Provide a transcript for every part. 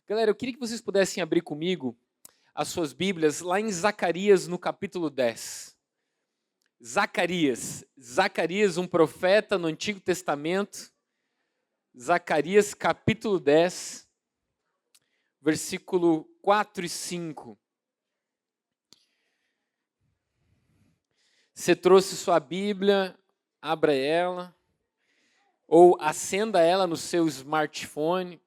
Galera, eu queria que vocês pudessem abrir comigo as suas Bíblias lá em Zacarias, no capítulo 10. Zacarias, um profeta no Antigo Testamento. Zacarias, capítulo 10, versículo 4 e 5. Você trouxe sua Bíblia, abra ela, ou acenda ela no seu smartphone.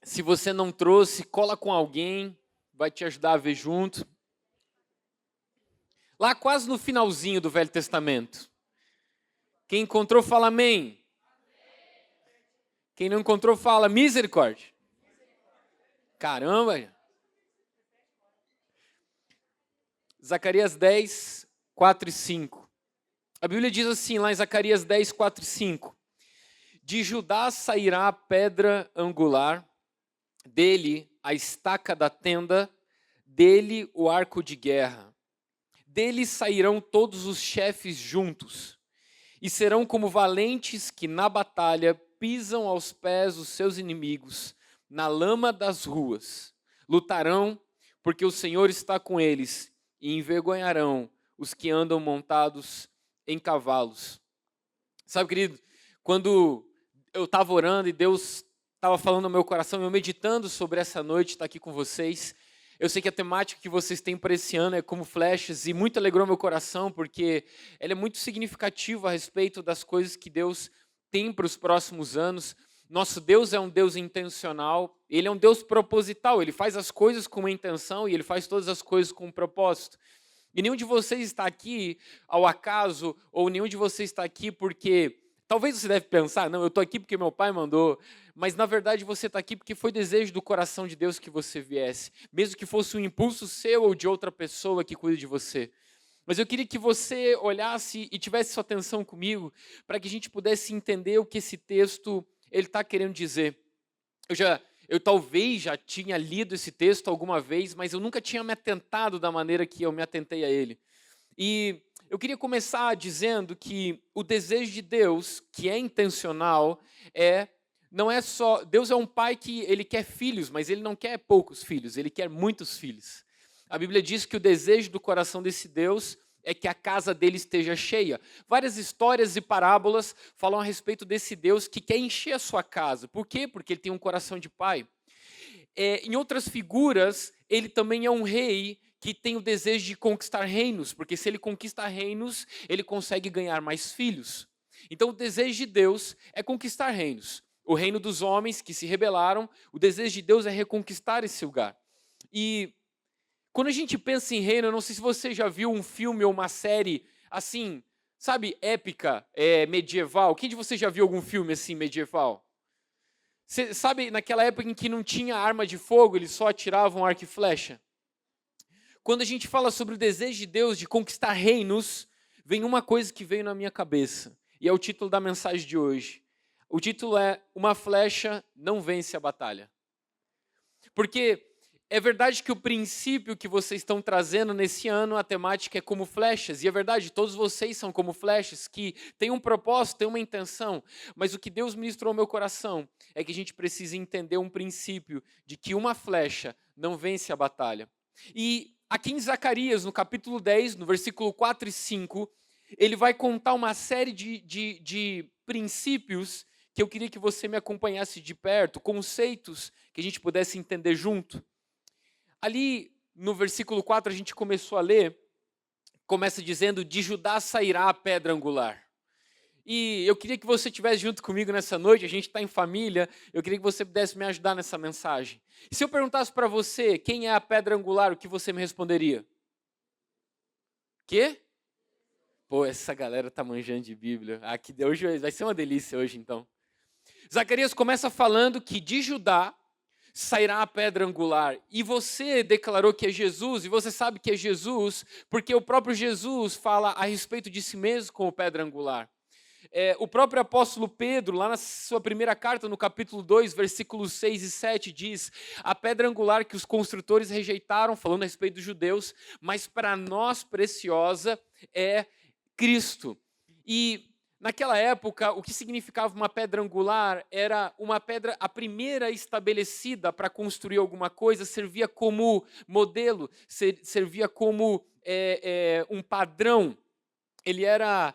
Se você não trouxe, cola com alguém, vai te ajudar a ver junto. Lá quase no finalzinho do Velho Testamento. Quem encontrou, fala amém. Quem não encontrou, fala misericórdia. Caramba! Zacarias 10, 4 e 5. A Bíblia diz assim, lá em Zacarias 10, 4 e 5. De Judá sairá a pedra angular, dele a estaca da tenda, dele o arco de guerra. Dele sairão todos os chefes juntos, e serão como valentes que na batalha pisam aos pés os seus inimigos, na lama das ruas. Lutarão, porque o Senhor está com eles, e envergonharão os que andam montados em cavalos. Sabe, querido, quando eu estava orando e Deus estava falando no meu coração, eu meditando sobre essa noite, estar aqui com vocês. Eu sei que a temática que vocês têm para esse ano é como flechas, e muito alegrou meu coração, porque ela é muito significativa a respeito das coisas que Deus tem para os próximos anos. Nosso Deus é um Deus intencional, Ele é um Deus proposital, Ele faz as coisas com uma intenção e Ele faz todas as coisas com um propósito. E nenhum de vocês está aqui ao acaso, ou nenhum de vocês está aqui porque... Talvez você deve pensar, não, eu estou aqui porque meu pai mandou, mas na verdade você está aqui porque foi desejo do coração de Deus que você viesse, mesmo que fosse um impulso seu ou de outra pessoa que cuida de você. Mas eu queria que você olhasse e tivesse sua atenção comigo, para que a gente pudesse entender o que esse texto ele está querendo dizer. Eu talvez já tinha lido esse texto alguma vez, mas eu nunca tinha me atentado da maneira que eu me atentei a ele. E eu queria começar dizendo que o desejo de Deus, que é intencional, não é só... Deus é um pai que ele quer filhos, mas ele não quer poucos filhos, ele quer muitos filhos. A Bíblia diz que o desejo do coração desse Deus é que a casa dele esteja cheia. Várias histórias e parábolas falam a respeito desse Deus que quer encher a sua casa. Por quê? Porque ele tem um coração de pai. Em outras figuras, ele também é um rei que tem o desejo de conquistar reinos, porque se ele conquista reinos, ele consegue ganhar mais filhos. Então o desejo de Deus é conquistar reinos. O reino dos homens que se rebelaram, o desejo de Deus é reconquistar esse lugar. E quando a gente pensa em reino, eu não sei se você já viu um filme ou uma série assim, sabe, épica, medieval. Quem de vocês já viu algum filme assim, medieval? Você sabe, naquela época em que não tinha arma de fogo, eles só atiravam arco e flecha? Quando a gente fala sobre o desejo de Deus de conquistar reinos, vem uma coisa que veio na minha cabeça, e é o título da mensagem de hoje. O título é Uma Flecha Não Vence a Batalha. Porque é verdade que o princípio que vocês estão trazendo nesse ano, a temática é como flechas, e é verdade, todos vocês são como flechas, que têm um propósito, têm uma intenção, mas o que Deus ministrou ao meu coração é que a gente precisa entender um princípio de que uma flecha não vence a batalha. E aqui em Zacarias, no capítulo 10, no versículo 4 e 5, ele vai contar uma série de princípios que eu queria que você me acompanhasse de perto, conceitos que a gente pudesse entender junto. Ali no versículo 4 a gente começou a ler, começa dizendo, de Judá sairá a pedra angular. E eu queria que você estivesse junto comigo nessa noite, a gente está em família, eu queria que você pudesse me ajudar nessa mensagem. E se eu perguntasse para você quem é a pedra angular, o que você me responderia? Quê? Pô, essa galera tá manjando de Bíblia. Hoje vai ser uma delícia hoje então. Zacarias começa falando que de Judá sairá a pedra angular. E você declarou que é Jesus, e você sabe que é Jesus, porque o próprio Jesus fala a respeito de si mesmo como pedra angular. O próprio apóstolo Pedro, lá na sua primeira carta, no capítulo 2, versículos 6 e 7, diz: a pedra angular que os construtores rejeitaram, falando a respeito dos judeus, mas para nós preciosa é Cristo. E Naquela época, o que significava uma pedra angular era uma pedra, a primeira estabelecida para construir alguma coisa, servia como modelo, servia como um padrão. Ele era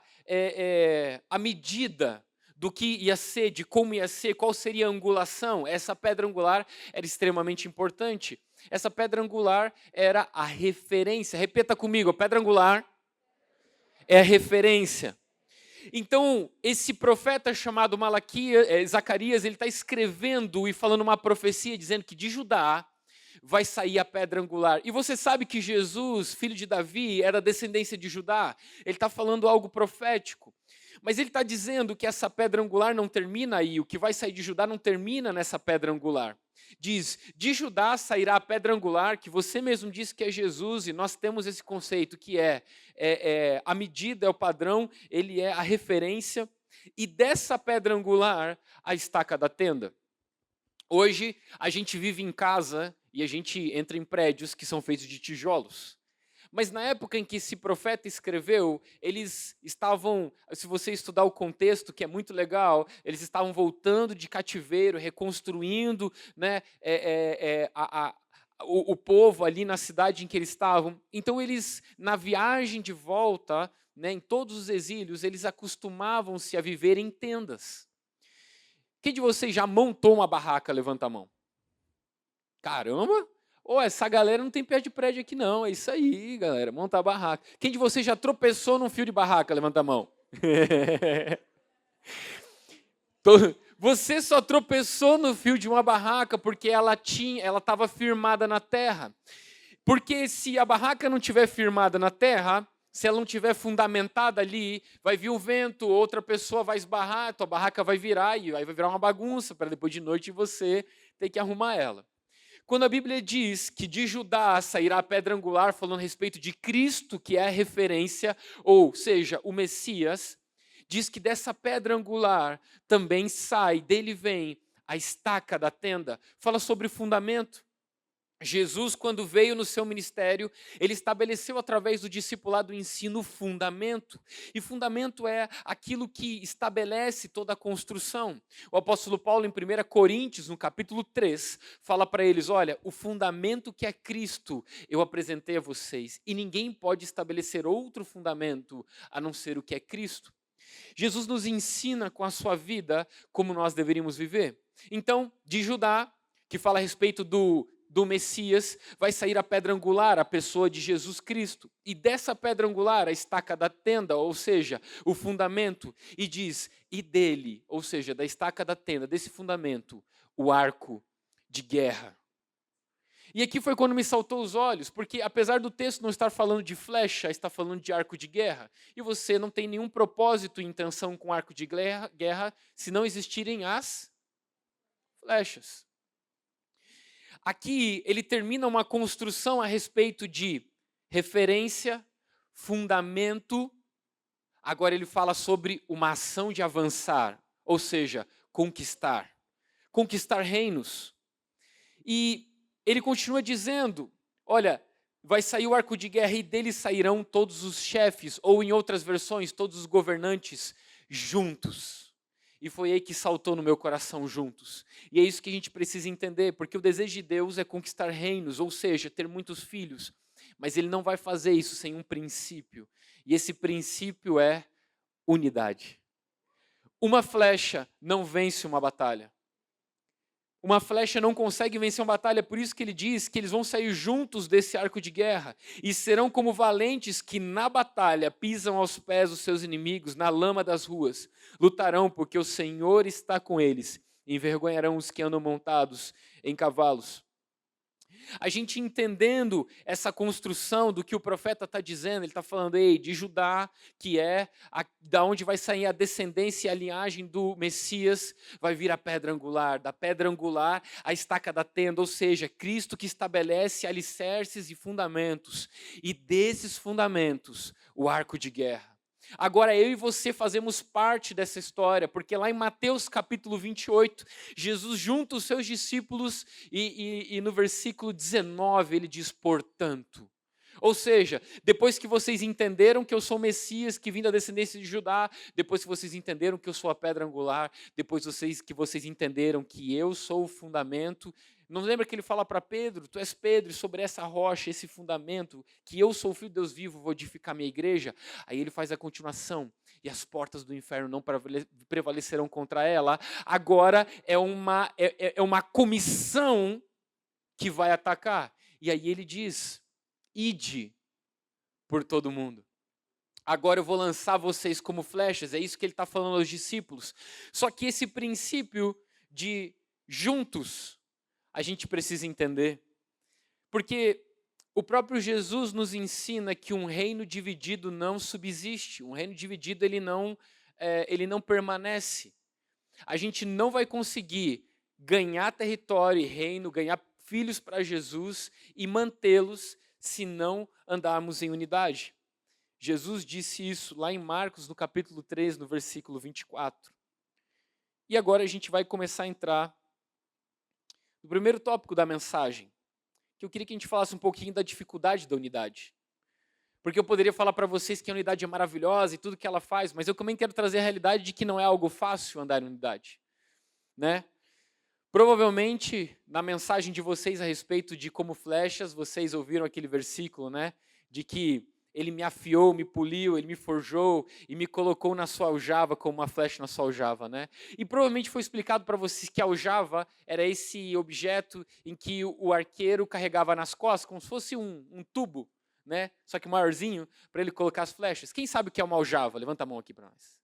a medida do que ia ser, de como ia ser, qual seria a angulação. Essa pedra angular era extremamente importante. Essa pedra angular era a referência. Repita comigo, a pedra angular é a referência. Então, esse profeta chamado Zacarias, ele está escrevendo e falando uma profecia, dizendo que de Judá vai sair a pedra angular. E você sabe que Jesus, filho de Davi, era descendência de Judá. Ele está falando algo profético. Mas ele está dizendo que essa pedra angular não termina aí, o que vai sair de Judá não termina nessa pedra angular. Diz, de Judá sairá a pedra angular, que você mesmo disse que é Jesus, e nós temos esse conceito que a medida, é o padrão, ele é a referência, e dessa pedra angular, a estaca da tenda. Hoje, a gente vive em casa e a gente entra em prédios que são feitos de tijolos. Mas na época em que esse profeta escreveu, eles estavam, se você estudar o contexto, que é muito legal, eles estavam voltando de cativeiro, reconstruindo, né, o povo ali na cidade em que eles estavam. Então eles, na viagem de volta, né, em todos os exílios, eles acostumavam-se a viver em tendas. Quem de vocês já montou uma barraca? Levanta a mão. Caramba! Essa galera não tem pé de prédio aqui não, é isso aí, galera, montar a barraca. Quem de vocês já tropeçou num fio de barraca? Levanta a mão. Você só tropeçou no fio de uma barraca porque ela estava firmada na terra. Porque se a barraca não estiver firmada na terra, se ela não estiver fundamentada ali, vai vir o vento, outra pessoa vai esbarrar, tua barraca vai virar e aí vai virar uma bagunça para depois de noite você ter que arrumar ela. Quando a Bíblia diz que de Judá sairá a pedra angular, falando a respeito de Cristo, que é a referência, ou seja, o Messias, diz que dessa pedra angular também sai, dele vem a estaca da tenda. Fala sobre o fundamento. Jesus, quando veio no seu ministério, ele estabeleceu através do discipulado o ensino fundamento. E fundamento é aquilo que estabelece toda a construção. O apóstolo Paulo, em 1 Coríntios, no capítulo 3, fala para eles, olha, o fundamento que é Cristo eu apresentei a vocês, e ninguém pode estabelecer outro fundamento a não ser o que é Cristo. Jesus nos ensina com a sua vida como nós deveríamos viver. Então, de Judá, que fala a respeito do Messias, vai sair a pedra angular, a pessoa de Jesus Cristo. E dessa pedra angular, a estaca da tenda, ou seja, o fundamento, e diz, e dele, ou seja, da estaca da tenda, desse fundamento, o arco de guerra. E aqui foi quando me saltou os olhos, porque apesar do texto não estar falando de flecha, está falando de arco de guerra, e você não tem nenhum propósito e intenção com arco de guerra se não existirem as flechas. Aqui ele termina uma construção a respeito de referência, fundamento. Agora ele fala sobre uma ação de avançar, ou seja, conquistar reinos. E ele continua dizendo, olha, vai sair o arco de guerra e dele sairão todos os chefes, ou em outras versões, todos os governantes juntos. E foi aí que saltou no meu coração juntos. E é isso que a gente precisa entender, porque o desejo de Deus é conquistar reinos, ou seja, ter muitos filhos. Mas ele não vai fazer isso sem um princípio. E esse princípio é unidade. Uma flecha não vence uma batalha. Uma flecha não consegue vencer uma batalha, por isso que ele diz que eles vão sair juntos desse arco de guerra e serão como valentes que na batalha pisam aos pés os seus inimigos na lama das ruas. Lutarão porque o Senhor está com eles e envergonharão os que andam montados em cavalos. A gente entendendo essa construção do que o profeta está dizendo, ele está falando, de Judá, que é da onde vai sair a descendência e a linhagem do Messias, vai vir a pedra angular, da pedra angular a estaca da tenda, ou seja, Cristo que estabelece alicerces e fundamentos, e desses fundamentos, o arco de guerra. Agora eu e você fazemos parte dessa história, porque lá em Mateus capítulo 28, Jesus junta os seus discípulos e no versículo 19 ele diz, portanto. Ou seja, depois que vocês entenderam que eu sou o Messias, que vim da descendência de Judá, depois que vocês entenderam que eu sou a pedra angular, depois que vocês entenderam que eu sou o fundamento, não lembra que ele fala para Pedro, tu és Pedro, e sobre essa rocha, esse fundamento, que eu sou o Filho de Deus vivo, vou edificar minha igreja? Aí ele faz a continuação, e as portas do inferno não prevalecerão contra ela. Agora é uma comissão que vai atacar. E aí ele diz, ide por todo mundo. Agora eu vou lançar vocês como flechas, é isso que ele está falando aos discípulos. Só que esse princípio de juntos, a gente precisa entender. Porque o próprio Jesus nos ensina que um reino dividido não subsiste. Um reino dividido, ele não permanece. A gente não vai conseguir ganhar território e reino, ganhar filhos para Jesus e mantê-los se não andarmos em unidade. Jesus disse isso lá em Marcos, no capítulo 3, no versículo 24. E agora a gente vai começar a entrar no primeiro tópico da mensagem, que eu queria que a gente falasse um pouquinho da dificuldade da unidade. Porque eu poderia falar para vocês que a unidade é maravilhosa e tudo que ela faz, mas eu também quero trazer a realidade de que não é algo fácil andar em unidade, né? Provavelmente, na mensagem de vocês a respeito de como flechas, vocês ouviram aquele versículo, né? De que ele me afiou, me poliu, ele me forjou e me colocou na sua aljava como uma flecha na sua aljava, né? E provavelmente foi explicado para vocês que a aljava era esse objeto em que o arqueiro carregava nas costas, como se fosse um tubo, né? Só que maiorzinho, para ele colocar as flechas. Quem sabe o que é uma aljava? Levanta a mão aqui para nós.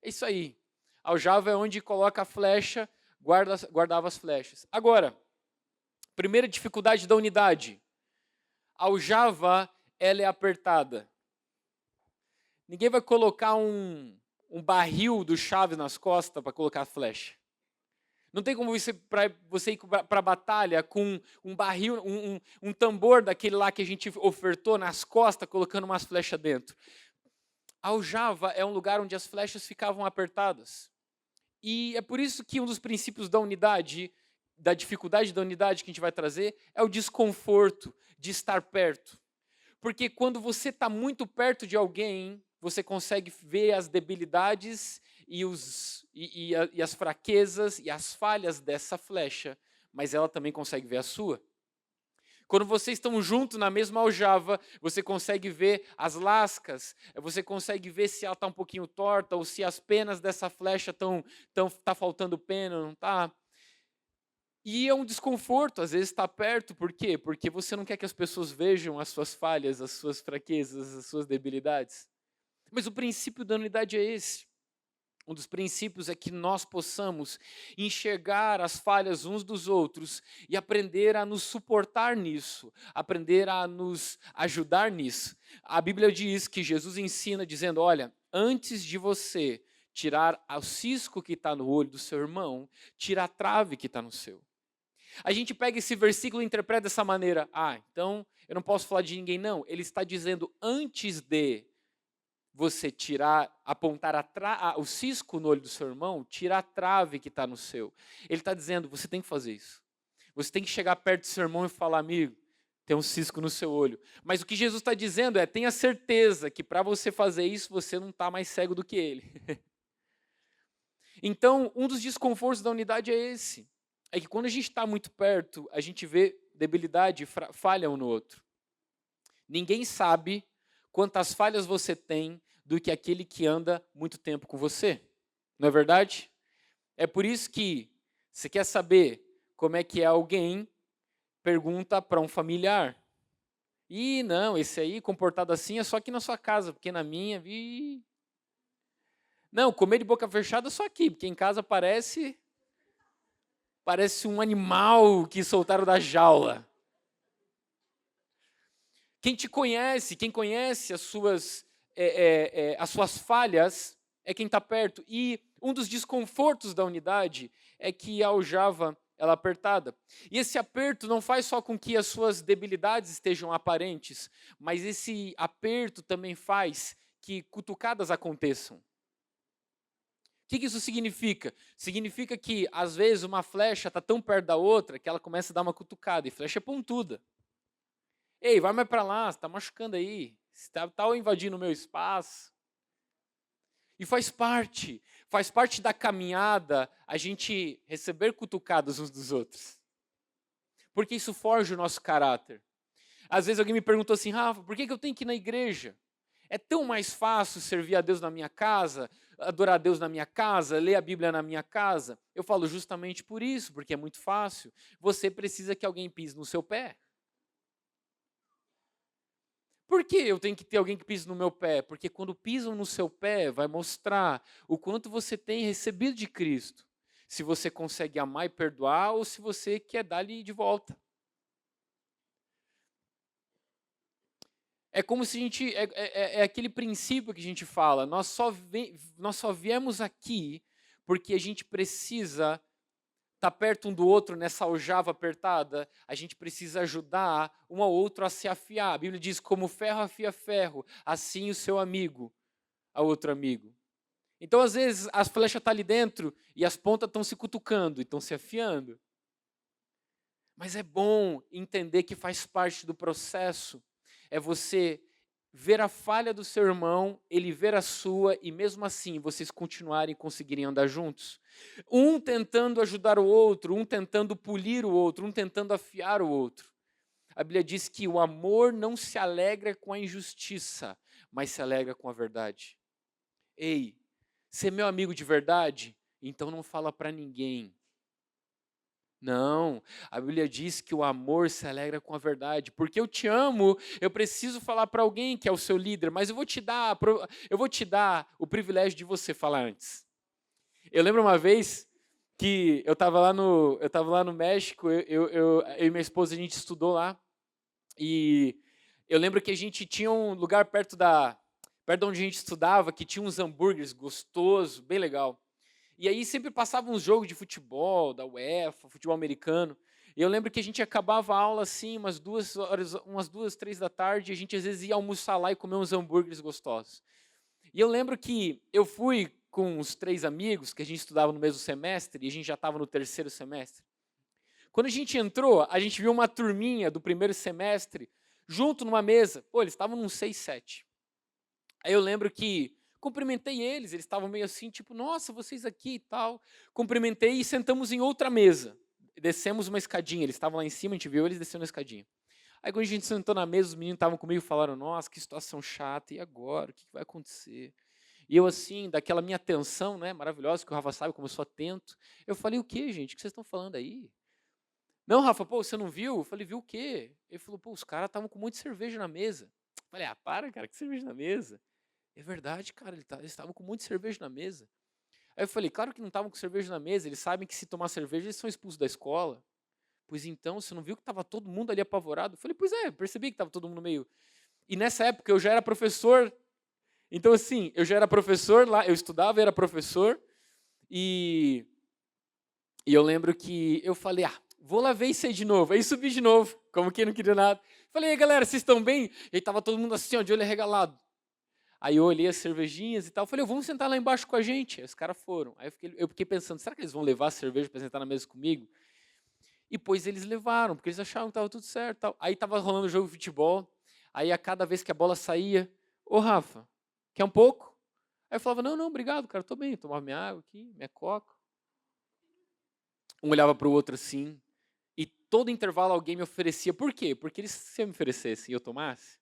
É isso aí. A aljava é onde coloca a flecha, guardava as flechas. Agora, primeira dificuldade da unidade. A aljava, ela é apertada. Ninguém vai colocar um barril do Chaves nas costas para colocar a flecha. Não tem como você ir para a batalha com um barril, um tambor daquele lá que a gente ofertou nas costas, colocando umas flechas dentro. A aljava é um lugar onde as flechas ficavam apertadas. E é por isso que um dos princípios da unidade, da dificuldade da unidade que a gente vai trazer, é o desconforto de estar perto. Porque quando você está muito perto de alguém, você consegue ver as debilidades e as fraquezas e as falhas dessa flecha, mas ela também consegue ver a sua. Quando vocês estão juntos na mesma aljava, você consegue ver as lascas, você consegue ver se ela está um pouquinho torta ou se as penas dessa flecha tá faltando pena, não está. E é um desconforto, às vezes, estar perto. Por quê? Porque você não quer que as pessoas vejam as suas falhas, as suas fraquezas, as suas debilidades. Mas o princípio da unidade é esse. Um dos princípios é que nós possamos enxergar as falhas uns dos outros e aprender a nos suportar nisso, aprender a nos ajudar nisso. A Bíblia diz que Jesus ensina dizendo, olha, antes de você tirar o cisco que está no olho do seu irmão, tira a trave que está no seu. A gente pega esse versículo e interpreta dessa maneira, então eu não posso falar de ninguém não. Ele está dizendo, antes de você apontar o cisco no olho do seu irmão, tira a trave que está no seu. Ele está dizendo, você tem que fazer isso. Você tem que chegar perto do seu irmão e falar, amigo, tem um cisco no seu olho. Mas o que Jesus está dizendo é, tenha certeza que para você fazer isso, você não está mais cego do que ele. Então, um dos desconfortos da unidade é esse. É que quando a gente está muito perto, a gente vê debilidade, falha um no outro. Ninguém sabe quantas falhas você tem do que aquele que anda muito tempo com você. Não é verdade? É por isso que, você quer saber como é que é alguém, pergunta para um familiar. Não, esse aí comportado assim é só aqui na sua casa, porque na minha... Não, comer de boca fechada é só aqui, porque em casa parece um animal que soltaram da jaula. Quem te conhece, quem conhece as suas falhas, é quem está perto. E um dos desconfortos da unidade é que a aljava ela é apertada. E esse aperto não faz só com que as suas debilidades estejam aparentes, mas esse aperto também faz que cutucadas aconteçam. O que isso significa? Significa que, às vezes, uma flecha está tão perto da outra que ela começa a dar uma cutucada. E flecha é pontuda. Ei, vai mais para lá, você está machucando aí. Você está invadindo o meu espaço. E faz parte da caminhada a gente receber cutucadas uns dos outros. Porque isso forja o nosso caráter. Às vezes alguém me perguntou assim, Rafa, por que eu tenho que ir na igreja? É tão mais fácil servir a Deus na minha casa, adorar a Deus na minha casa, ler a Bíblia na minha casa? Eu falo justamente por isso, porque é muito fácil. Você precisa que alguém pise no seu pé. Por que eu tenho que ter alguém que pise no meu pé? Porque quando pisam no seu pé, vai mostrar o quanto você tem recebido de Cristo. Se você consegue amar e perdoar ou se você quer dar-lhe de volta. É como se a gente. É aquele princípio que a gente fala. Nós só viemos aqui porque a gente precisa estar perto um do outro nessa aljava apertada. A gente precisa ajudar um ao outro a se afiar. A Bíblia diz: como ferro afia ferro, assim o seu amigo a outro amigo. Então, às vezes, as flechas estão ali dentro e as pontas estão se cutucando e estão se afiando. Mas é bom entender que faz parte do processo. É você ver a falha do seu irmão, ele ver a sua, e mesmo assim vocês continuarem conseguirem andar juntos. Um tentando ajudar o outro, um tentando polir o outro, um tentando afiar o outro. A Bíblia diz que o amor não se alegra com a injustiça, mas se alegra com a verdade. Ei, você é meu amigo de verdade? Então não fala para ninguém. Não, a Bíblia diz que o amor se alegra com a verdade. Porque eu te amo, eu preciso falar para alguém que é o seu líder, mas eu vou te dar o privilégio de você falar antes. Eu lembro uma vez que eu estava lá no México, eu e minha esposa, a gente estudou lá, e eu lembro que a gente tinha um lugar perto de onde a gente estudava, que tinha uns hambúrgueres gostosos, bem legal. E aí sempre passava uns jogos de futebol, da UEFA, futebol americano. E eu lembro que a gente acabava a aula assim, umas 2 horas, umas 2, 3 da tarde, e a gente às vezes ia almoçar lá e comer uns hambúrgueres gostosos. E eu lembro que eu fui com uns 3 amigos, que a gente estudava no mesmo semestre, e a gente já estava no terceiro semestre. Quando a gente entrou, a gente viu uma turminha do primeiro semestre, junto numa mesa. Pô, eles estavam num 6, 7. Aí eu lembro que cumprimentei eles estavam meio assim, tipo, nossa, vocês aqui e tal. Cumprimentei e sentamos em outra mesa. Descemos uma escadinha, eles estavam lá em cima, a gente viu eles descendo a escadinha. Aí quando a gente sentou na mesa, os meninos estavam comigo e falaram, nossa, que situação chata, e agora? O que vai acontecer? E eu assim, daquela minha atenção, né, maravilhosa, que o Rafa sabe como eu sou atento, eu falei, o que, gente? O que vocês estão falando aí? Não, Rafa, pô, você não viu? Eu falei, viu o quê? Ele falou, pô, os caras estavam com muita cerveja na mesa. Eu falei, ah, para, cara, que cerveja na mesa? É verdade, cara, eles estavam com muita cerveja na mesa. Aí eu falei, claro que não estavam com cerveja na mesa, eles sabem que se tomar cerveja eles são expulsos da escola. Pois então, você não viu que estava todo mundo ali apavorado? Eu falei, pois é, percebi que estava todo mundo meio... E nessa época eu já era professor, então assim, eu já era professor lá, eu estudava, era professor, e eu lembro que eu falei, ah, vou lá ver isso aí de novo. Aí subi de novo, como quem não queria nada. Falei, e aí galera, vocês estão bem? E aí tava todo mundo assim, ó, de olho arregalado. Aí eu olhei as cervejinhas e tal, falei, vamos sentar lá embaixo com a gente. Aí os caras foram. Aí eu fiquei pensando, será que eles vão levar a cerveja para sentar na mesa comigo? E pois eles levaram, porque eles achavam que estava tudo certo. Tal. Aí estava rolando o jogo de futebol, aí a cada vez que a bola saía, ô Rafa, quer um pouco? Aí eu falava, não, não, obrigado, cara, tô bem. Tomava minha água aqui, minha coca. Um olhava para o outro assim, e todo intervalo alguém me oferecia. Por quê? Porque eles, se eu me oferecesse e eu tomasse,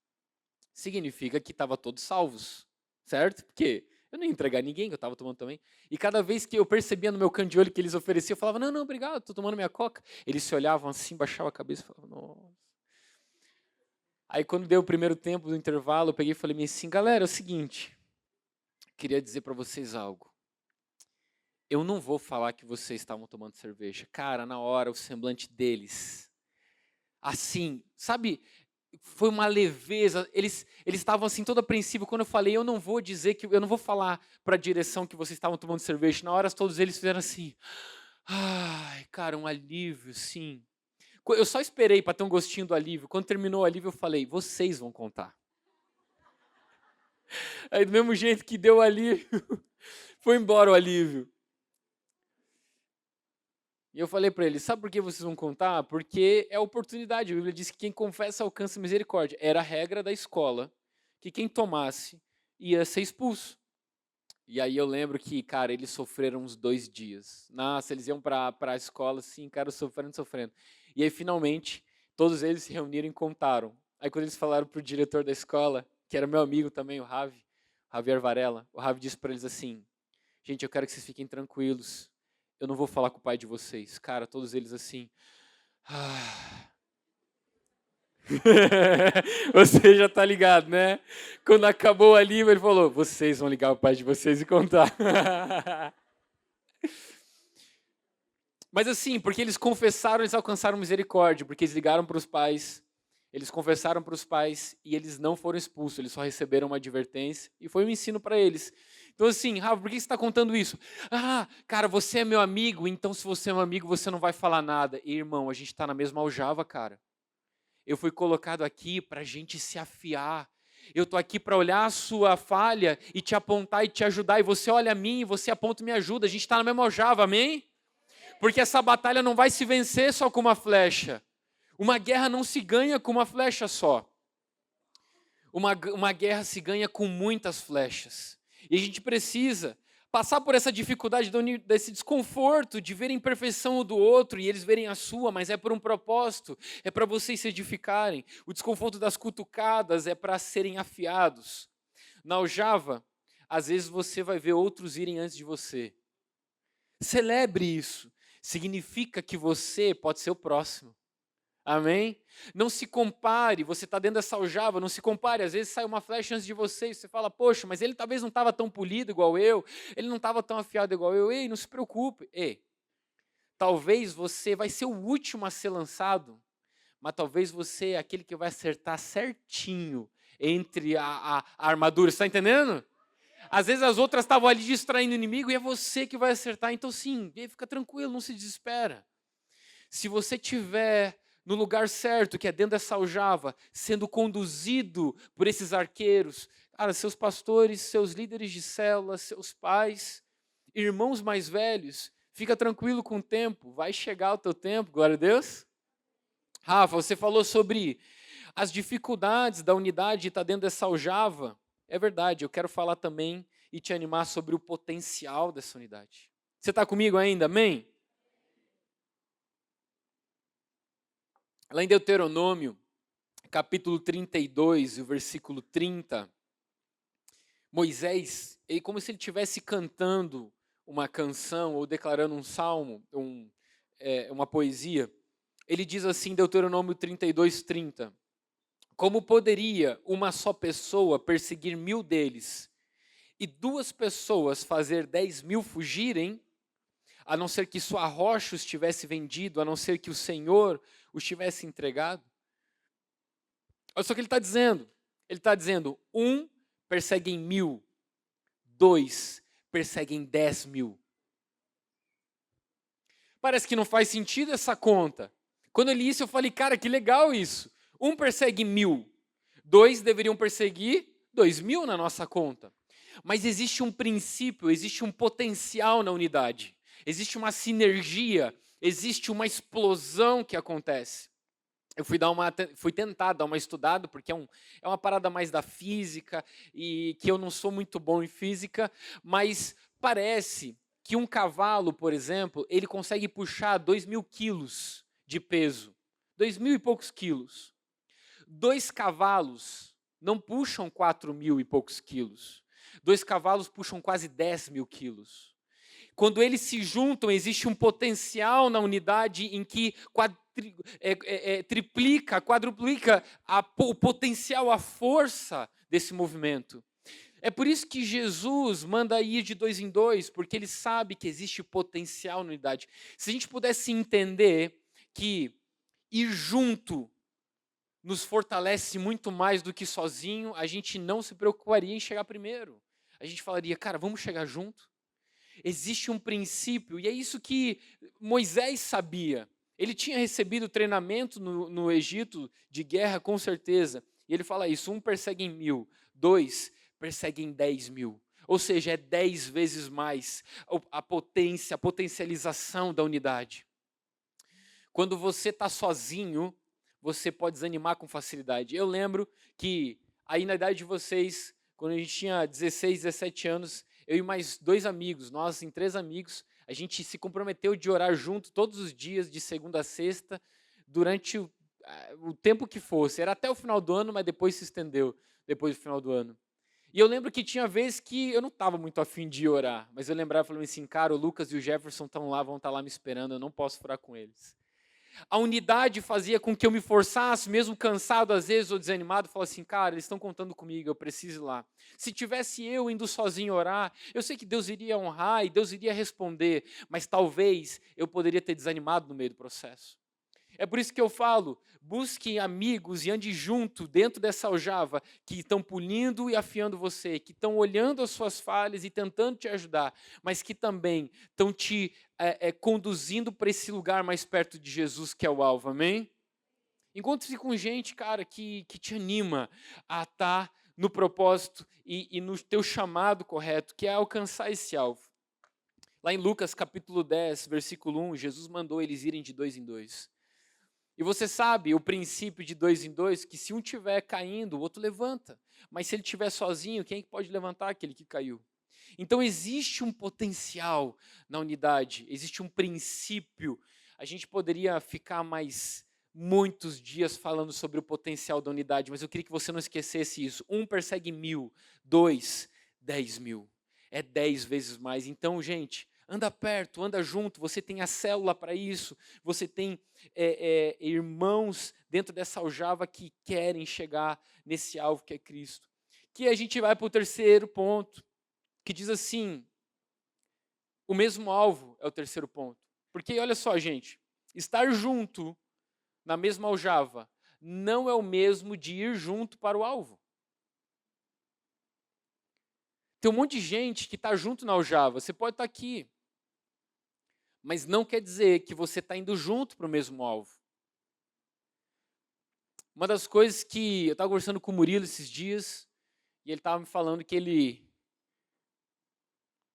significa que estava todos salvos, certo? Porque eu não ia entregar ninguém, que eu estava tomando também. E cada vez que eu percebia no meu canto de olho que eles ofereciam, eu falava, não, não, obrigado, estou tomando minha coca. Eles se olhavam assim, baixavam a cabeça e falavam, nossa. Aí quando deu o primeiro tempo do intervalo, eu peguei e falei assim, galera, é o seguinte, queria dizer para vocês algo. Eu não vou falar que vocês estavam tomando cerveja. Cara, na hora, o semblante deles, assim, sabe, foi uma leveza, eles estavam assim todo apreensivos quando eu falei, eu não vou falar para a direção que vocês estavam tomando cerveja. Na hora todos eles fizeram assim, ai, cara, um alívio, sim. Eu só esperei para ter um gostinho do alívio. Quando terminou o alívio eu falei, vocês vão contar. Aí do mesmo jeito que deu o alívio, foi embora o alívio. E eu falei para ele, sabe por que vocês vão contar? Porque é oportunidade. A Bíblia diz que quem confessa alcança misericórdia. Era a regra da escola, que quem tomasse ia ser expulso. E aí eu lembro que, cara, eles sofreram uns 2 dias. Nossa, eles iam para a escola, assim, cara, sofrendo. E aí, finalmente, todos eles se reuniram e contaram. Aí, quando eles falaram pro diretor da escola, que era meu amigo também, o Javier Varela, o Javi disse para eles assim, gente, eu quero que vocês fiquem tranquilos. Eu não vou falar com o pai de vocês. Cara, todos eles assim. Ah. Você já tá ligado, né? Quando acabou ali, ele falou: vocês vão ligar o pai de vocês e contar. Mas assim, porque eles confessaram, eles alcançaram misericórdia, porque eles ligaram para os pais, eles confessaram para os pais e eles não foram expulsos, eles só receberam uma advertência e foi um ensino para eles. Então assim, Rafa, por que você está contando isso? Ah, cara, você é meu amigo, então se você é meu amigo, você não vai falar nada. E, irmão, a gente está na mesma aljava, cara. Eu fui colocado aqui para a gente se afiar. Eu estou aqui para olhar a sua falha e te apontar e te ajudar. E você olha a mim e você aponta e me ajuda. A gente está na mesma aljava, amém? Porque essa batalha não vai se vencer só com uma flecha. Uma guerra não se ganha com uma flecha só. Uma guerra se ganha com muitas flechas. E a gente precisa passar por essa dificuldade, desse desconforto de ver a imperfeição do outro e eles verem a sua, mas é por um propósito, é para vocês se edificarem. O desconforto das cutucadas é para serem afiados. Na aljava, às vezes você vai ver outros irem antes de você. Celebre isso. Significa que você pode ser o próximo. Amém? Não se compare, você está dentro dessa aljava, não se compare. Às vezes sai uma flecha antes de você e você fala, poxa, mas ele talvez não estava tão polido igual eu, ele não estava tão afiado igual eu. Ei, não se preocupe. Ei, talvez você vai ser o último a ser lançado, mas talvez você é aquele que vai acertar certinho entre a armadura. Você está entendendo? Às vezes as outras estavam ali distraindo o inimigo e é você que vai acertar. Então sim, fica tranquilo, não se desespera. Se você estiver no lugar certo, que é dentro dessa aljava, sendo conduzido por esses arqueiros, cara, seus pastores, seus líderes de célula, seus pais, irmãos mais velhos, fica tranquilo com o tempo, vai chegar o teu tempo, glória a Deus. Rafa, você falou sobre as dificuldades da unidade de estar dentro dessa aljava. É verdade, eu quero falar também e te animar sobre o potencial dessa unidade. Você está comigo ainda, amém? Lá em Deuteronômio, capítulo 32, o versículo 30, Moisés, ele, como se ele estivesse cantando uma canção ou declarando um salmo, uma poesia, ele diz assim, Deuteronômio 32, 30, como poderia uma só pessoa perseguir 1000 deles e 2 pessoas fazer 10.000 fugirem, a não ser que sua rocha os tivesse vendido, a não ser que o Senhor os tivesse entregado? Olha só o que ele está dizendo. Ele está dizendo, 1 perseguem 1000, 2 perseguem 10.000. Parece que não faz sentido essa conta. Quando eu li isso, eu falei, cara, que legal isso. 1 persegue 1000, 2 deveriam perseguir 2.000 na nossa conta. Mas existe um princípio, existe um potencial na unidade. Existe uma sinergia, existe uma explosão que acontece. Eu fui tentar dar uma estudada, porque é uma parada mais da física, e que eu não sou muito bom em física, mas parece que um cavalo, por exemplo, ele consegue puxar 2.000 quilos de peso. 2.000 e poucos quilos. 2 cavalos não puxam 4.000 e poucos quilos. 2 cavalos puxam quase 10.000 quilos. Quando eles se juntam, existe um potencial na unidade em que triplica, quadruplica o potencial, a força desse movimento. É por isso que Jesus manda ir de 2 em 2, porque ele sabe que existe potencial na unidade. Se a gente pudesse entender que ir junto nos fortalece muito mais do que sozinho, a gente não se preocuparia em chegar primeiro. A gente falaria, cara, vamos chegar junto? Existe um princípio, e é isso que Moisés sabia. Ele tinha recebido treinamento no Egito de guerra, com certeza. E ele fala isso, 1 persegue 1000, 2 perseguem 10.000. Ou seja, é 10 vezes mais a potência, a potencialização da unidade. Quando você está sozinho, você pode desanimar com facilidade. Eu lembro que aí na idade de vocês, quando a gente tinha 16, 17 anos, eu e mais 2 amigos, nós em 3 amigos, a gente se comprometeu de orar junto todos os dias, de segunda a sexta, durante o tempo que fosse. Era até o final do ano, mas depois se estendeu, depois do final do ano. E eu lembro que tinha vezes que eu não estava muito afim de orar, mas eu lembrava, falando assim, cara, o Lucas e o Jefferson estão lá, vão estar lá me esperando, eu não posso furar com eles. A unidade fazia com que eu me forçasse, mesmo cansado às vezes ou desanimado, falar assim, cara, eles estão contando comigo, eu preciso ir lá. Se tivesse eu indo sozinho orar, eu sei que Deus iria honrar e Deus iria responder, mas talvez eu poderia ter desanimado no meio do processo. É por isso que eu falo, busque amigos e ande junto dentro dessa aljava que estão pulindo e afiando você, que estão olhando as suas falhas e tentando te ajudar, mas que também estão te conduzindo para esse lugar mais perto de Jesus, que é o alvo, amém? Encontre-se com gente, cara, que te anima a estar no propósito e no teu chamado correto, que é alcançar esse alvo. Lá em Lucas capítulo 10, versículo 1, Jesus mandou eles irem de 2 em 2. E você sabe o princípio de 2 em 2, que se um estiver caindo, o outro levanta. Mas se ele estiver sozinho, quem é que pode levantar aquele que caiu? Então existe um potencial na unidade, existe um princípio. A gente poderia ficar mais muitos dias falando sobre o potencial da unidade, mas eu queria que você não esquecesse isso. 1 persegue 1000, 2, 10.000. É 10 vezes mais. Então, gente, anda perto, anda junto, você tem a célula para isso, você tem irmãos dentro dessa aljava que querem chegar nesse alvo que é Cristo. Que a gente vai para o terceiro ponto, que diz assim, o mesmo alvo é o terceiro ponto. Porque olha só, gente, estar junto na mesma aljava não é o mesmo de ir junto para o alvo. Tem um monte de gente que está junto na aljava, você pode estar aqui, mas não quer dizer que você está indo junto para o mesmo alvo. Uma das coisas que eu estava conversando com o Murilo esses dias, e ele estava me falando que ele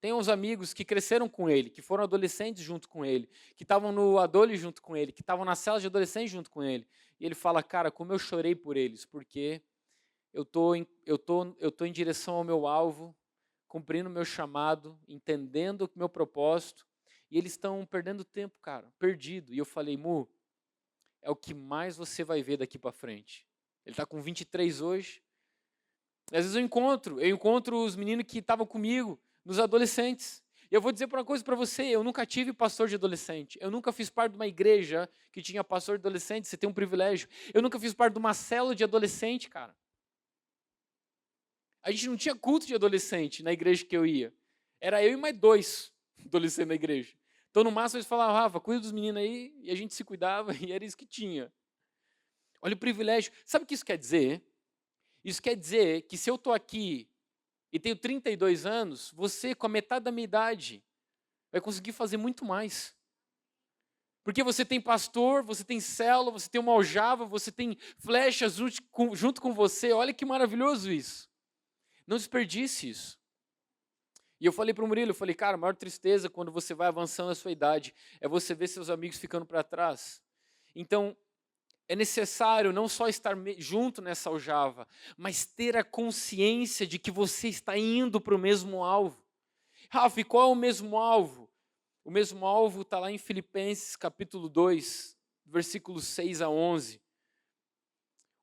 tem uns amigos que cresceram com ele, que foram adolescentes junto com ele, que estavam no Adole junto com ele, que estavam na cela de adolescentes junto com ele. E ele fala, cara, como eu chorei por eles, porque eu tô em direção ao meu alvo, cumprindo o meu chamado, entendendo o meu propósito, e eles estão perdendo tempo, cara, perdido. E eu falei, Mu, é o que mais você vai ver daqui para frente. Ele está com 23 hoje. Às vezes eu encontro os meninos que estavam comigo, nos adolescentes. E eu vou dizer uma coisa para você, eu nunca tive pastor de adolescente. Eu nunca fiz parte de uma igreja que tinha pastor de adolescente, você tem um privilégio. Eu nunca fiz parte de uma célula de adolescente, cara. A gente não tinha culto de adolescente na igreja que eu ia. Era eu e mais 2 adolescentes na igreja. Então, no máximo, eles falavam, Rafa, cuida dos meninos aí, e a gente se cuidava, e era isso que tinha. Olha o privilégio. Sabe o que isso quer dizer? Isso quer dizer que se eu estou aqui e tenho 32 anos, você, com a metade da minha idade, vai conseguir fazer muito mais. Porque você tem pastor, você tem célula, você tem uma aljava, você tem flechas junto com você. Olha que maravilhoso isso. Não desperdice isso. E eu falei para o Murilo, eu falei, cara, a maior tristeza quando você vai avançando a sua idade é você ver seus amigos ficando para trás. Então, é necessário não só estar junto nessa aljava, mas ter a consciência de que você está indo para o mesmo alvo. Rafa, e qual é o mesmo alvo? O mesmo alvo está lá em Filipenses capítulo 2, versículos 6 a 11.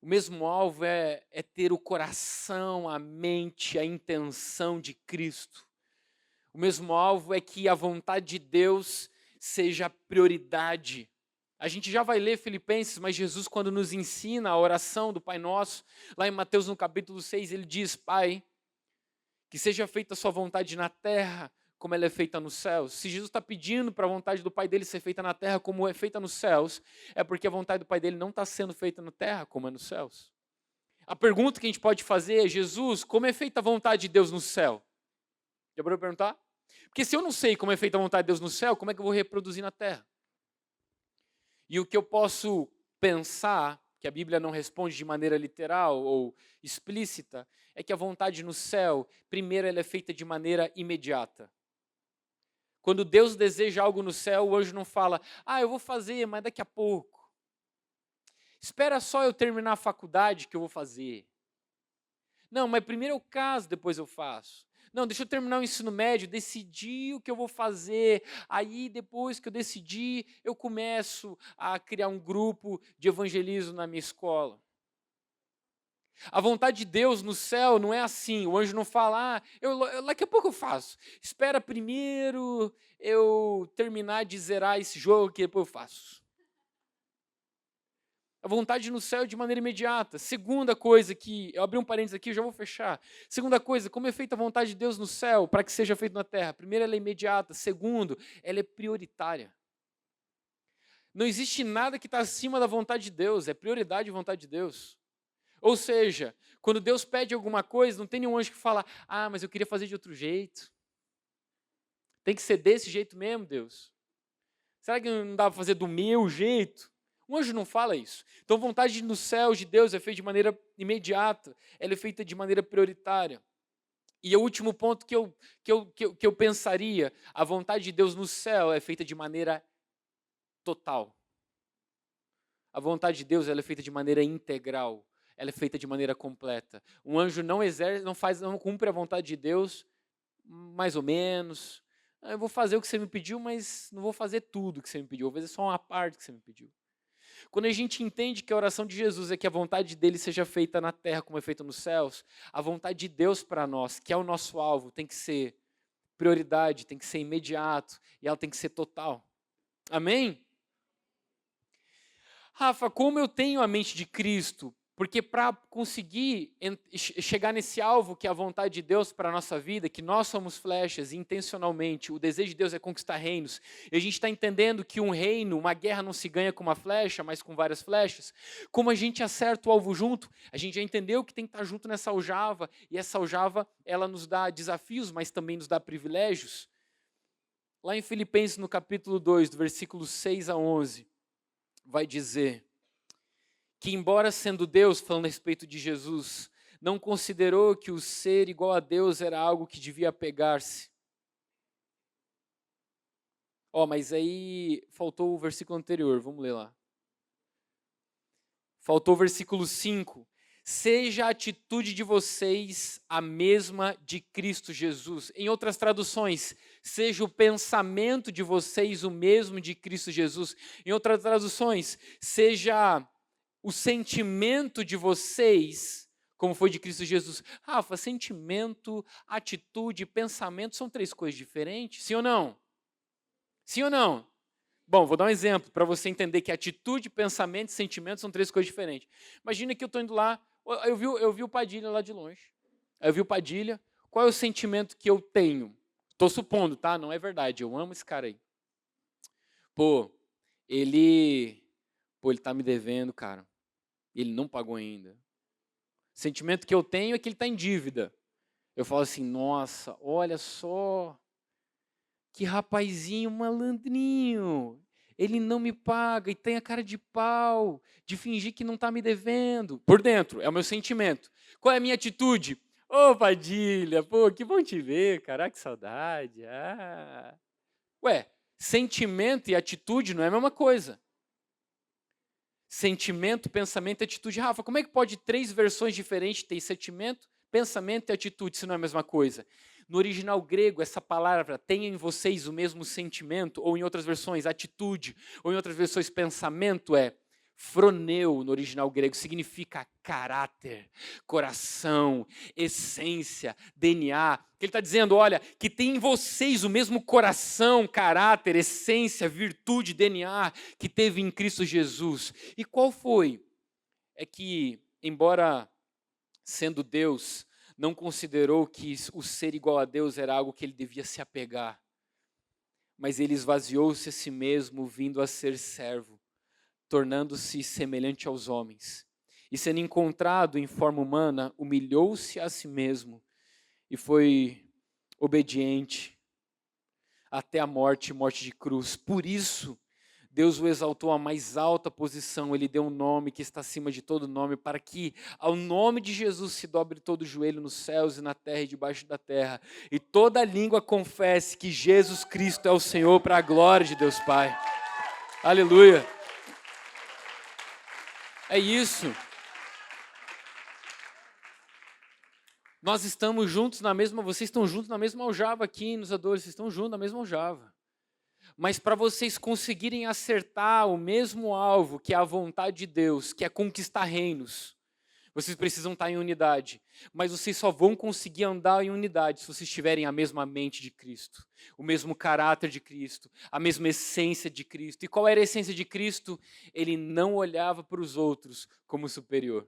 O mesmo alvo é ter o coração, a mente, a intenção de Cristo. O mesmo alvo é que a vontade de Deus seja a prioridade. A gente já vai ler Filipenses, mas Jesus, quando nos ensina a oração do Pai Nosso, lá em Mateus no capítulo 6, ele diz, Pai, que seja feita a sua vontade na terra, como ela é feita nos céus. Se Jesus está pedindo para a vontade do Pai dele ser feita na terra como é feita nos céus, é porque a vontade do Pai dele não está sendo feita na terra como é nos céus. A pergunta que a gente pode fazer é, Jesus, como é feita a vontade de Deus no céu? Já parou para perguntar? Porque se eu não sei como é feita a vontade de Deus no céu, como é que eu vou reproduzir na terra? E o que eu posso pensar, que a Bíblia não responde de maneira literal ou explícita, é que a vontade no céu, primeiro, ela é feita de maneira imediata. Quando Deus deseja algo no céu, o anjo não fala, eu vou fazer, mas daqui a pouco. Espera só eu terminar a faculdade que eu vou fazer. Não, mas primeiro eu caso, depois eu faço. Não, deixa eu terminar o ensino médio, decidir o que eu vou fazer. Aí, depois que eu decidir, eu começo a criar um grupo de evangelismo na minha escola. A vontade de Deus no céu não é assim. O anjo não fala, daqui a pouco eu faço. Espera primeiro eu terminar de zerar esse jogo que depois eu faço. A vontade no céu é de maneira imediata. Segunda coisa que, eu abri um parênteses aqui, eu já vou fechar. Segunda coisa, como é feita a vontade de Deus no céu para que seja feito na terra? Primeiro, ela é imediata. Segundo, ela é prioritária. Não existe nada que está acima da vontade de Deus, é prioridade a vontade de Deus. Ou seja, quando Deus pede alguma coisa, não tem nenhum anjo que fala, mas eu queria fazer de outro jeito. Tem que ser desse jeito mesmo, Deus. Será que não dá para fazer do meu jeito? O anjo não fala isso. Então, a vontade no céu de Deus é feita de maneira imediata, ela é feita de maneira prioritária. E o último ponto que eu pensaria, a vontade de Deus no céu é feita de maneira total. A vontade de Deus ela é feita de maneira integral, ela é feita de maneira completa. Um anjo não cumpre a vontade de Deus, mais ou menos. Eu vou fazer o que você me pediu, mas não vou fazer tudo o que você me pediu, vou fazer só uma parte que você me pediu. Quando a gente entende que a oração de Jesus é que a vontade dele seja feita na terra como é feita nos céus, a vontade de Deus para nós, que é o nosso alvo, tem que ser prioridade, tem que ser imediato e ela tem que ser total. Amém? Rafa, como eu tenho a mente de Cristo? Porque para conseguir chegar nesse alvo que é a vontade de Deus para a nossa vida, que nós somos flechas intencionalmente, o desejo de Deus é conquistar reinos, e a gente está entendendo que um reino, uma guerra não se ganha com uma flecha, mas com várias flechas, como a gente acerta o alvo junto, a gente já entendeu que tem que estar junto nessa aljava, e essa aljava ela nos dá desafios, mas também nos dá privilégios. Lá em Filipenses, no capítulo 2, do versículo 6 a 11, vai dizer que, embora sendo Deus, falando a respeito de Jesus, não considerou que o ser igual a Deus era algo que devia apegar-se. Mas aí faltou o versículo anterior, vamos ler lá. Faltou o versículo 5. Seja a atitude de vocês a mesma de Cristo Jesus. Em outras traduções, seja o pensamento de vocês o mesmo de Cristo Jesus. Em outras traduções, seja o sentimento de vocês, como foi de Cristo Jesus. Rafa, sentimento, atitude, pensamento são três coisas diferentes, sim ou não? Sim ou não? Bom, vou dar um exemplo para você entender que atitude, pensamento e sentimento são três coisas diferentes. Imagina que eu estou indo lá, eu vi o Padilha lá de longe. Eu vi o Padilha, qual é o sentimento que eu tenho? Estou supondo, tá? Não é verdade, eu amo esse cara aí. Ele está me devendo, cara. Ele não pagou ainda. O sentimento que eu tenho é que ele está em dívida. Eu falo assim, nossa, olha só, que rapazinho malandrinho. Ele não me paga e tem a cara de pau, de fingir que não está me devendo. Por dentro, é o meu sentimento. Qual é a minha atitude? Padilha, que bom te ver, caraca, que saudade. Sentimento e atitude não é a mesma coisa. Sentimento, pensamento e atitude. Rafa, como é que pode três versões diferentes ter sentimento, pensamento e atitude se não é a mesma coisa? No original grego, essa palavra tem em vocês o mesmo sentimento, ou em outras versões, atitude, ou em outras versões, pensamento é froneu, no original grego, significa caráter, coração, essência, DNA. Ele está dizendo, olha, que tem em vocês o mesmo coração, caráter, essência, virtude, DNA que teve em Cristo Jesus. E qual foi? É que, embora sendo Deus, não considerou que o ser igual a Deus era algo que ele devia se apegar, mas ele esvaziou-se a si mesmo, vindo a ser servo, tornando-se semelhante aos homens. E sendo encontrado em forma humana, humilhou-se a si mesmo e foi obediente até a morte de cruz. Por isso, Deus o exaltou à mais alta posição, Ele deu um nome que está acima de todo nome, para que ao nome de Jesus se dobre todo o joelho nos céus e na terra e debaixo da terra, e toda língua confesse que Jesus Cristo é o Senhor, para a glória de Deus Pai. Aleluia. É isso. Nós estamos juntos na mesma, vocês estão juntos na mesma aljava aqui nos adores, vocês estão juntos na mesma aljava. Mas para vocês conseguirem acertar o mesmo alvo, que é a vontade de Deus, que é conquistar reinos, vocês precisam estar em unidade. Mas vocês só vão conseguir andar em unidade se vocês tiverem a mesma mente de Cristo, o mesmo caráter de Cristo, a mesma essência de Cristo. E qual era a essência de Cristo? Ele não olhava para os outros como superior.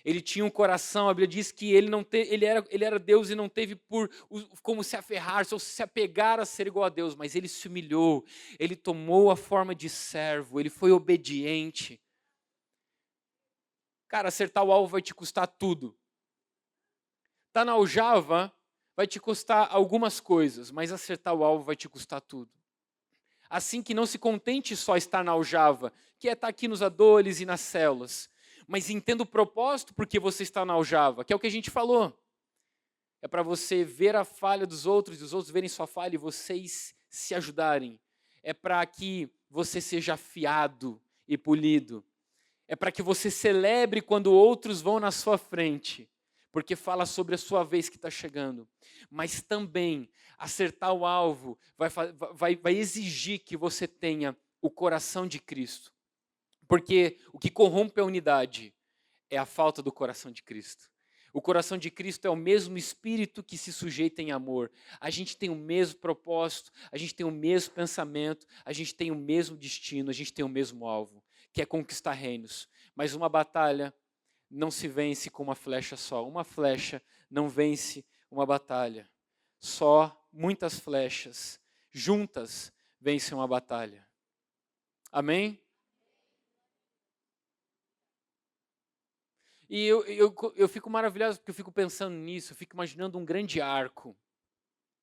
Ele tinha um coração, a Bíblia diz que ele era Deus e não teve como se aferrar ou se apegar a ser igual a Deus, mas ele se humilhou, ele tomou a forma de servo, ele foi obediente. Cara, acertar o alvo vai te custar tudo. Tá na aljava vai te custar algumas coisas, mas acertar o alvo vai te custar tudo. Assim que não se contente só estar na aljava, que é estar aqui nos adores e nas células, mas entenda o propósito porque você está na aljava, que é o que a gente falou. É para você ver a falha dos outros e os outros verem sua falha e vocês se ajudarem. É para que você seja afiado e polido. É para que você celebre quando outros vão na sua frente, porque fala sobre a sua vez que está chegando. Mas também acertar o alvo vai exigir que você tenha o coração de Cristo. Porque o que corrompe a unidade é a falta do coração de Cristo. O coração de Cristo é o mesmo espírito que se sujeita em amor. A gente tem o mesmo propósito, a gente tem o mesmo pensamento, a gente tem o mesmo destino, a gente tem o mesmo alvo, que é conquistar reinos. Mas uma batalha não se vence com uma flecha só. Uma flecha não vence uma batalha. Só muitas flechas juntas vencem uma batalha. Amém? E eu fico maravilhado porque eu fico pensando nisso, eu fico imaginando um grande arco,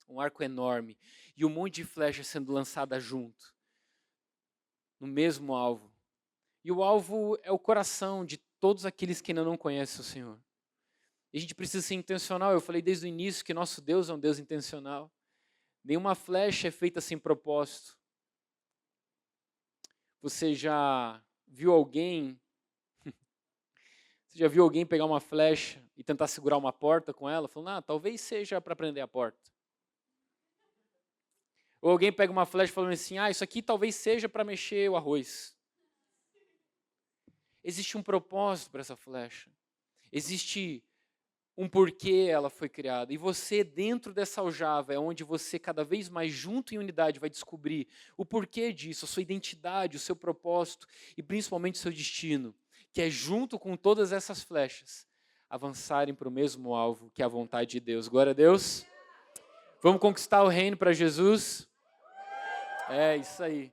um arco enorme, e um monte de flechas sendo lançadas junto, no mesmo alvo. E o alvo é o coração de todos aqueles que ainda não conhecem o Senhor. E a gente precisa ser intencional, eu falei desde o início que nosso Deus é um Deus intencional. Nenhuma flecha é feita sem propósito. Você já viu alguém pegar uma flecha e tentar segurar uma porta com ela? Falando, talvez seja para prender a porta. Ou alguém pega uma flecha falando assim, isso aqui talvez seja para mexer o arroz. Existe um propósito para essa flecha. Existe um porquê ela foi criada. E você, dentro dessa aljava, é onde você, cada vez mais junto em unidade, vai descobrir o porquê disso, a sua identidade, o seu propósito e principalmente o seu destino, que é junto com todas essas flechas, avançarem para o mesmo alvo, que é a vontade de Deus. Glória a Deus. Vamos conquistar o reino para Jesus? É isso aí.